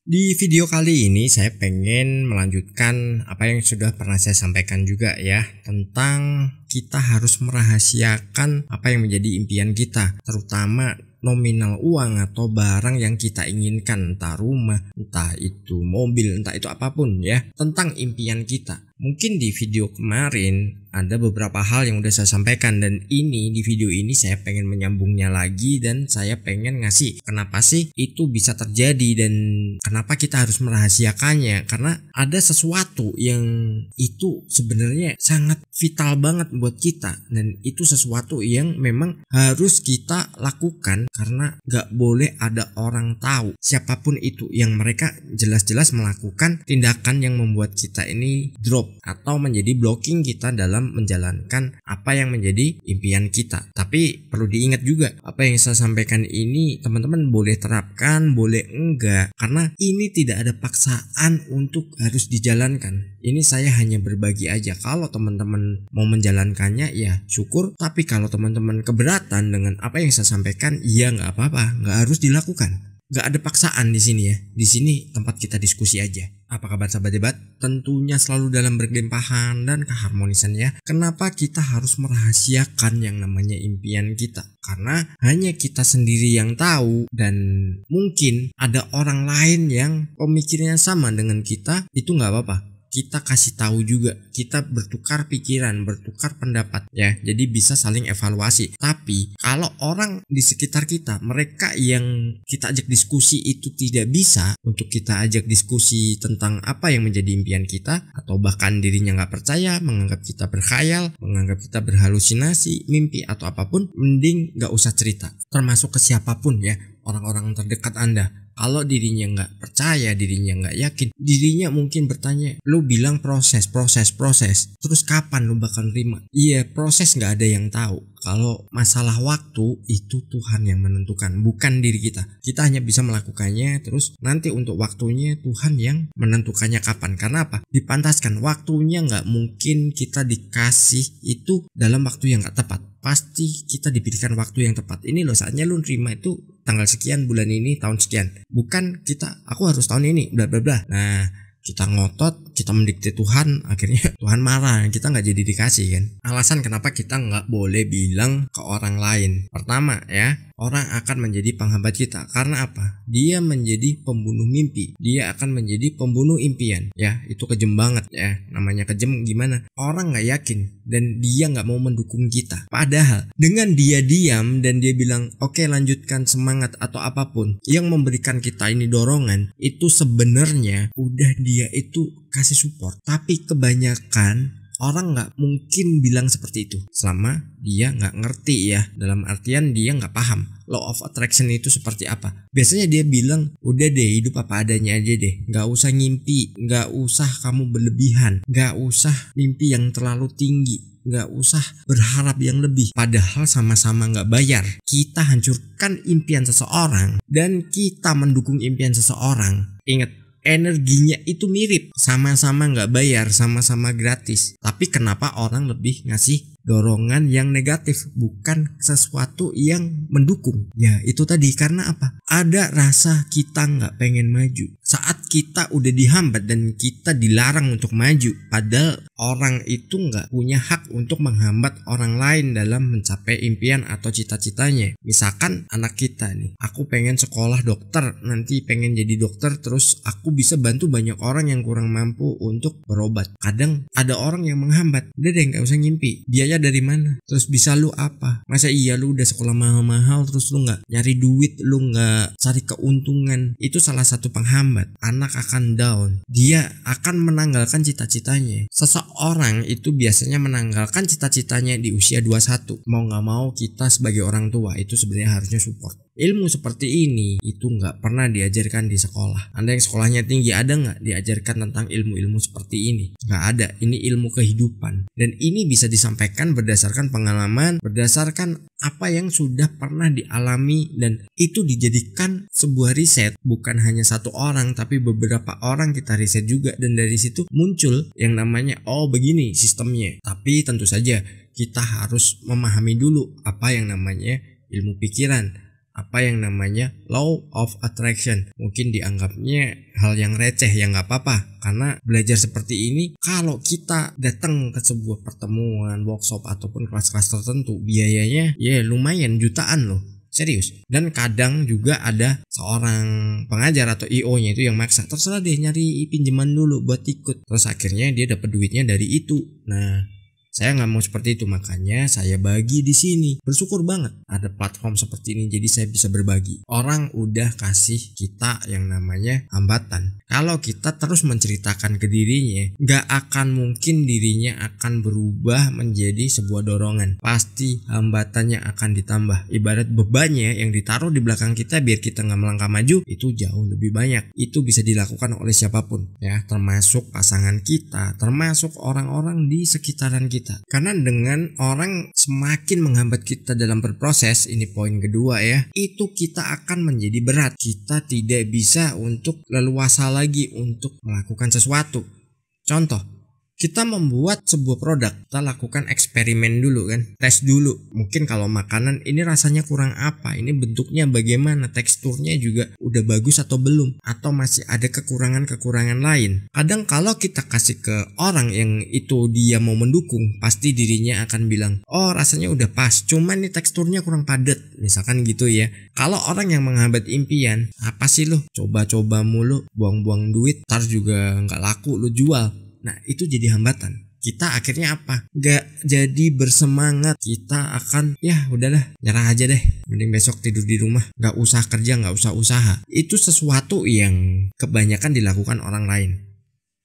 Di video kali ini saya pengen melanjutkan apa yang sudah pernah saya sampaikan juga ya, tentang kita harus merahasiakan apa yang menjadi impian kita, terutama nominal uang atau barang yang kita inginkan, entah rumah, entah itu mobil, entah itu apapun ya, tentang impian kita. Mungkin di video kemarin ada beberapa hal yang udah saya sampaikan, dan di video ini saya pengen menyambungnya lagi, dan saya pengen ngasih kenapa sih itu bisa terjadi dan kenapa kita harus merahasiakannya. Karena ada sesuatu yang itu sebenarnya sangat vital banget buat kita, dan itu sesuatu yang memang harus kita lakukan karena gak boleh ada orang tahu siapapun itu yang mereka jelas-jelas melakukan tindakan yang membuat kita ini drop atau menjadi blocking kita dalam menjalankan apa yang menjadi impian kita. Tapi perlu diingat juga, apa yang saya sampaikan ini teman-teman boleh terapkan, boleh enggak, karena ini tidak ada paksaan untuk harus dijalankan. Ini saya hanya berbagi aja. Kalau teman-teman mau menjalankannya ya syukur, tapi kalau teman-teman keberatan dengan apa yang saya sampaikan ya nggak apa-apa, nggak harus dilakukan. Gak ada paksaan di sini ya. Di sini tempat kita diskusi aja. Apa kabar sahabat debat? Tentunya selalu dalam berlimpahan dan keharmonisan ya. Kenapa kita harus merahasiakan yang namanya impian kita? Karena hanya kita sendiri yang tahu, dan mungkin ada orang lain yang pemikirannya sama dengan kita, itu gak apa-apa. Kita kasih tahu juga, kita bertukar pikiran, bertukar pendapat ya. Jadi bisa saling evaluasi. Tapi kalau orang di sekitar kita, mereka yang kita ajak diskusi itu tidak bisa untuk kita ajak diskusi tentang apa yang menjadi impian kita, atau bahkan dirinya nggak percaya, menganggap kita berkhayal, menganggap kita berhalusinasi, mimpi atau apapun, mending nggak usah cerita. Termasuk ke siapapun ya, orang-orang terdekat Anda. Kalau dirinya nggak percaya, dirinya nggak yakin, dirinya mungkin bertanya, lu bilang proses, terus kapan lu bakal terima? Iya, proses nggak ada yang tahu. Kalau masalah waktu itu Tuhan yang menentukan, bukan diri kita. Kita hanya bisa melakukannya, terus nanti untuk waktunya Tuhan yang menentukannya kapan. Karena apa? Dipantaskan, waktunya nggak mungkin kita dikasih itu dalam waktu yang nggak tepat. Pasti kita diberikan waktu yang tepat. Ini loh saatnya lu terima itu tanggal sekian, bulan ini, tahun sekian. Bukan kita, aku harus tahun ini, bla bla bla. Nah, kita ngotot, kita mendikte Tuhan, akhirnya Tuhan marah, kita nggak jadi dikasih kan. Alasan kenapa kita nggak boleh bilang ke orang lain. Pertama ya, orang akan menjadi penghambat kita. Karena apa? Dia menjadi pembunuh mimpi. Dia akan menjadi pembunuh impian. Ya, itu kejem banget ya. Namanya kejem gimana? Orang nggak yakin dan dia nggak mau mendukung kita. Padahal dengan dia diam dan dia bilang, oke, lanjutkan, semangat atau apapun yang memberikan kita ini dorongan, itu sebenarnya udah dia itu kasih support. Tapi kebanyakan orang nggak mungkin bilang seperti itu selama dia nggak ngerti ya, dalam artian dia nggak paham law of attraction itu seperti apa. Biasanya dia bilang, udah deh, hidup apa adanya aja deh, nggak usah ngimpi, nggak usah kamu berlebihan, nggak usah mimpi yang terlalu tinggi, nggak usah berharap yang lebih. Padahal sama-sama nggak bayar. Kita hancurkan impian seseorang dan kita mendukung impian seseorang. Ingat, energinya itu mirip, sama-sama nggak bayar, sama-sama gratis. Tapi kenapa orang lebih ngasih dorongan yang negatif, bukan sesuatu yang mendukung? Ya itu tadi, karena apa? Ada rasa kita nggak pengen maju. Saat kita udah dihambat dan kita dilarang untuk maju, padahal orang itu nggak punya hak untuk menghambat orang lain dalam mencapai impian atau cita-citanya. Misalkan anak kita nih, aku pengen sekolah dokter, nanti pengen jadi dokter, terus aku bisa bantu banyak orang yang kurang mampu untuk berobat. Kadang ada orang yang menghambat, udah deh nggak usah ngimpi, biaya dari mana, terus bisa lu apa? Masa iya lu udah sekolah mahal-mahal terus lu nggak nyari duit, lu nggak cari keuntungan? Itu salah satu penghambat. Anak akan down, dia akan menanggalkan cita-citanya. Seseorang itu biasanya menanggalkan cita-citanya di usia 21. Mau nggak mau kita sebagai orang tua itu sebenarnya harusnya support. Ilmu seperti ini itu nggak pernah diajarkan di sekolah. Anda yang sekolahnya tinggi, ada nggak diajarkan tentang ilmu-ilmu seperti ini? Nggak ada. Ini ilmu kehidupan, dan ini bisa disampaikan berdasarkan pengalaman, berdasarkan apa yang sudah pernah dialami, dan itu dijadikan sebuah riset. Bukan hanya satu orang, tapi beberapa orang kita riset juga, dan dari situ muncul yang namanya, oh begini sistemnya. Tapi tentu saja kita harus memahami dulu apa yang namanya ilmu pikiran, apa yang namanya law of attraction. Mungkin dianggapnya hal yang receh, ya nggak apa-apa, karena belajar seperti ini kalau kita datang ke sebuah pertemuan, workshop ataupun kelas-kelas tertentu, biayanya ya lumayan jutaan loh, serius. Dan kadang juga ada seorang pengajar atau IO-nya itu yang maksa, terserah deh nyari pinjaman dulu buat ikut, terus akhirnya dia dapat duitnya dari itu. Nah, saya nggak mau seperti itu, makanya saya bagi di sini. Bersyukur banget ada platform seperti ini, jadi saya bisa berbagi. Orang udah kasih kita yang namanya hambatan. Kalau kita terus menceritakan ke dirinya, nggak akan mungkin dirinya akan berubah menjadi sebuah dorongan. Pasti hambatannya akan ditambah. Ibarat bebannya yang ditaruh di belakang kita biar kita nggak melangkah maju, itu jauh lebih banyak. Itu bisa dilakukan oleh siapapun, ya, termasuk pasangan kita, termasuk orang-orang di sekitaran kita. Karena dengan orang semakin menghambat kita dalam berproses, ini poin kedua ya, itu kita akan menjadi berat. Kita tidak bisa untuk leluasa lagi untuk melakukan sesuatu. Contoh, kita membuat sebuah produk, kita lakukan eksperimen dulu kan, tes dulu. Mungkin kalau makanan ini rasanya kurang apa, ini bentuknya bagaimana, teksturnya juga udah bagus atau belum, atau masih ada kekurangan-kekurangan lain. Kadang kalau kita kasih ke orang yang itu dia mau mendukung, pasti dirinya akan bilang, oh rasanya udah pas, cuman nih teksturnya kurang padat, misalkan gitu ya. Kalau orang yang menghambat impian, apa sih lo, coba-coba mulu, buang-buang duit, ntar juga nggak laku lo jual. Nah, itu jadi hambatan. Kita akhirnya apa? Gak jadi bersemangat. Kita akan ya udahlah, nyerah aja deh, mending besok tidur di rumah, gak usah kerja, gak usah usaha. Itu sesuatu yang kebanyakan dilakukan orang lain.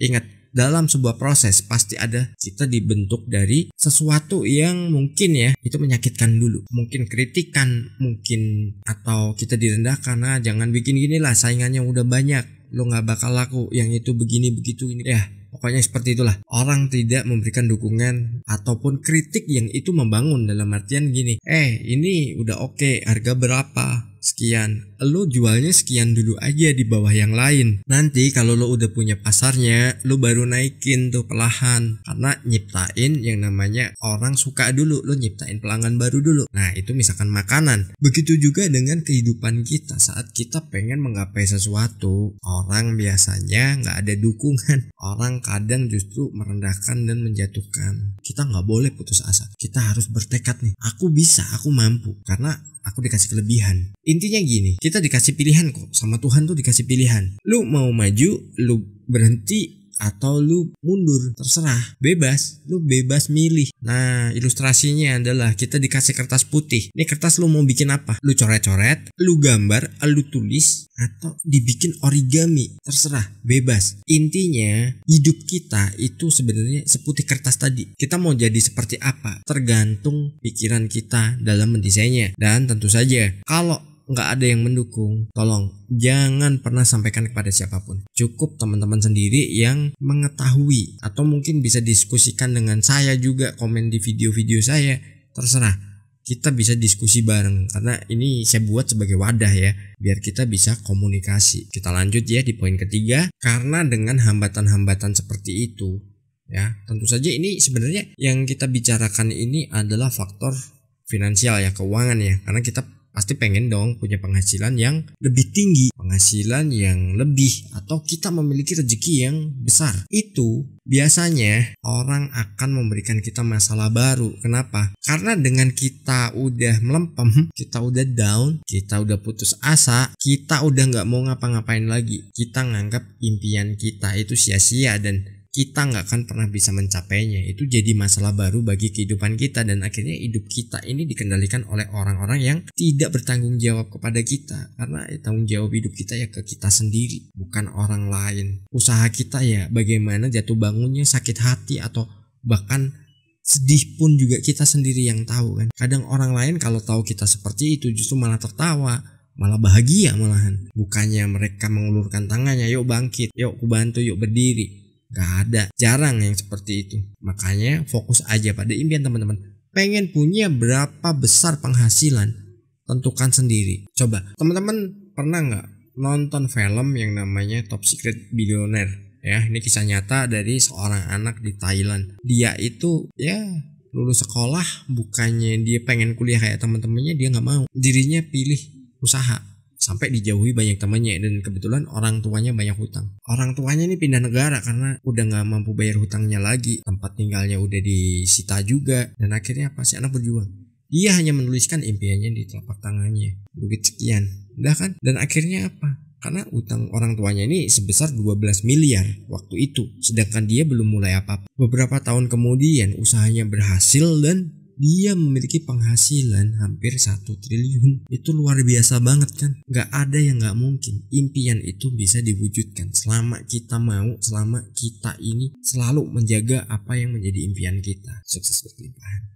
Ingat, dalam sebuah proses pasti ada kita dibentuk dari sesuatu yang mungkin ya itu menyakitkan dulu, mungkin kritikan, mungkin atau kita direndahkan. Nah, jangan bikin gini lah, saingannya udah banyak, lo gak bakal laku, yang itu begini begitu ini ya. Pokoknya seperti itulah. Orang tidak memberikan dukungan ataupun kritik yang itu membangun, dalam artian gini, ini udah oke, harga berapa? Sekian. Lo jualnya sekian dulu aja di bawah yang lain. Nanti kalau lo udah punya pasarnya, lo baru naikin tuh perlahan. Karena nyiptain yang namanya orang suka dulu, lo nyiptain pelanggan baru dulu. Nah, itu misalkan makanan. Begitu juga dengan kehidupan kita. Saat kita pengen menggapai sesuatu, orang biasanya nggak ada dukungan. Orang kadang justru merendahkan dan menjatuhkan. Kita nggak boleh putus asa. Kita harus bertekad nih, aku bisa, aku mampu, karena aku dikasih kelebihan. Intinya gini, kita dikasih pilihan kok, sama Tuhan tuh dikasih pilihan. Lu mau maju, lu berhenti, atau lu mundur, terserah, bebas, lu bebas milih. Nah, ilustrasinya adalah kita dikasih kertas putih. Ini kertas lu mau bikin apa? Lu coret-coret, lu gambar, lu tulis, atau dibikin origami, terserah, bebas. Intinya hidup kita itu sebenarnya seputih kertas tadi. Kita mau jadi seperti apa tergantung pikiran kita dalam mendesainnya. Dan tentu saja kalau nggak ada yang mendukung, tolong jangan pernah sampaikan kepada siapapun. Cukup teman-teman sendiri yang mengetahui, atau mungkin bisa diskusikan dengan saya juga, komen di video-video saya, terserah. Kita bisa diskusi bareng, karena ini saya buat sebagai wadah ya, biar kita bisa komunikasi. Kita lanjut ya di poin ketiga. Karena dengan hambatan-hambatan seperti itu ya, tentu saja ini sebenarnya yang kita bicarakan ini adalah faktor finansial ya, keuangan ya, karena kita pasti pengen dong punya penghasilan yang lebih tinggi, penghasilan yang lebih, atau kita memiliki rezeki yang besar. Itu biasanya orang akan memberikan kita masalah baru. Kenapa? Karena dengan kita udah melempem, kita udah down, kita udah putus asa, kita udah gak mau ngapa-ngapain lagi, kita nganggap impian kita itu sia-sia dan kita nggak akan pernah bisa mencapainya. Itu jadi masalah baru bagi kehidupan kita, dan akhirnya hidup kita ini dikendalikan oleh orang-orang yang tidak bertanggung jawab kepada kita. Karena tanggung jawab hidup kita ya ke kita sendiri, bukan orang lain. Usaha kita ya bagaimana jatuh bangunnya, sakit hati atau bahkan sedih pun juga kita sendiri yang tahu kan. Kadang orang lain kalau tahu kita seperti itu justru malah tertawa, malah bahagia malahan. Bukannya mereka mengulurkan tangannya, yuk bangkit, yuk ku bantu, yuk berdiri. Gak ada, jarang yang seperti itu. Makanya fokus aja pada impian teman-teman. Pengen punya berapa besar penghasilan, tentukan sendiri. Coba teman-teman pernah gak nonton film yang namanya Top Secret Billionaire? Ya, ini kisah nyata dari seorang anak di Thailand. Dia itu ya lulus sekolah, bukannya dia pengen kuliah kayak teman-temannya, dia gak mau. Dirinya pilih usaha sampai dijauhi banyak temannya, dan kebetulan orang tuanya banyak hutang. Orang tuanya ini pindah negara karena udah nggak mampu bayar hutangnya lagi, tempat tinggalnya udah disita juga, dan akhirnya apa, si anak berjuang. Dia hanya menuliskan impiannya di telapak tangannya, duit sekian, udah kan. Dan akhirnya apa? Karena utang orang tuanya ini sebesar 12 miliar waktu itu, sedangkan dia belum mulai apa-apa. Beberapa tahun kemudian usahanya berhasil dan dia memiliki penghasilan hampir 1 triliun. Itu luar biasa banget kan. Gak ada yang gak mungkin. Impian itu bisa diwujudkan selama kita mau, selama kita ini selalu menjaga apa yang menjadi impian kita. Sukses berlimpahan.